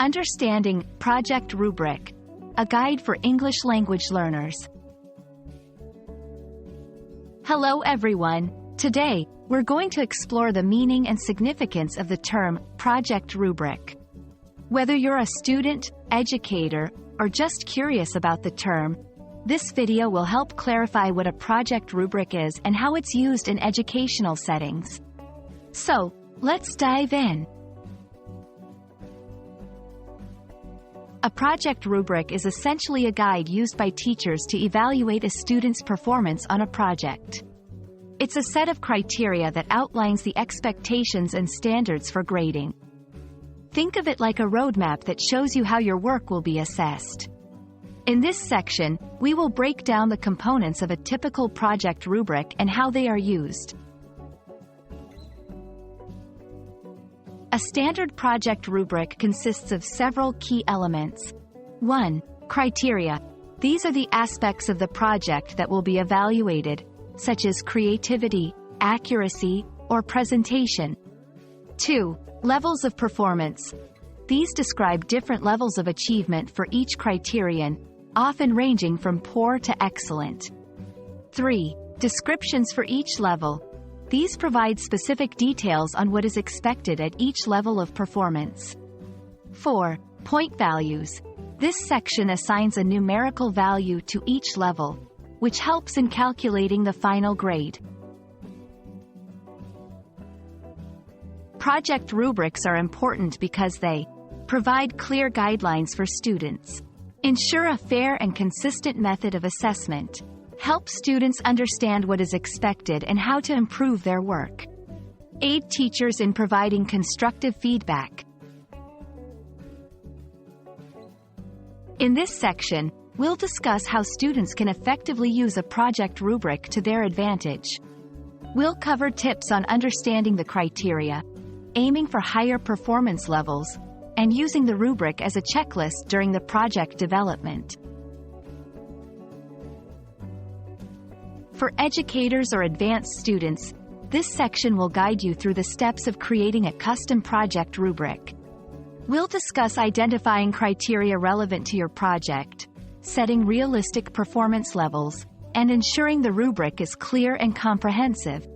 Understanding Project Rubric, a guide for English language learners. Hello everyone. Today, we're going to explore the meaning and significance of the term Project Rubric. Whether you're a student, educator, or just curious about the term, this video will help clarify what a project rubric is and how it's used in educational settings. So, let's dive in. A project rubric is essentially a guide used by teachers to evaluate a student's performance on a project. It's a set of criteria that outlines the expectations and standards for grading. Think of it like a roadmap that shows you how your work will be assessed. In this section, we will break down the components of a typical project rubric and how they are used. A standard project rubric consists of several key elements. 1. Criteria. These are the aspects of the project that will be evaluated, such as creativity, accuracy, or presentation. 2. Levels of performance. These describe different levels of achievement for each criterion, often ranging from poor to excellent. 3. Descriptions for each level. These provide specific details on what is expected at each level of performance. 4. Point values. This section assigns a numerical value to each level, which helps in calculating the final grade. Project rubrics are important because they provide clear guidelines for students, ensure a fair and consistent method of assessment, help students understand what is expected and how to improve their work, aid teachers in providing constructive feedback. In this section, we'll discuss how students can effectively use a project rubric to their advantage. We'll cover tips on understanding the criteria, aiming for higher performance levels, and using the rubric as a checklist during the project development. For educators or advanced students, this section will guide you through the steps of creating a custom project rubric. We'll discuss identifying criteria relevant to your project, setting realistic performance levels, and ensuring the rubric is clear and comprehensive.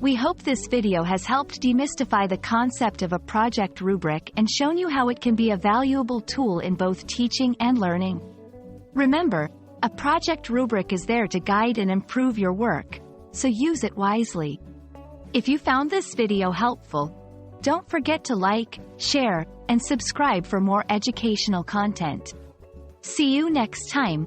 We hope this video has helped demystify the concept of a project rubric and shown you how it can be a valuable tool in both teaching and learning. Remember, a project rubric is there to guide and improve your work, so use it wisely. If you found this video helpful, don't forget to like, share, and subscribe for more educational content. See you next time.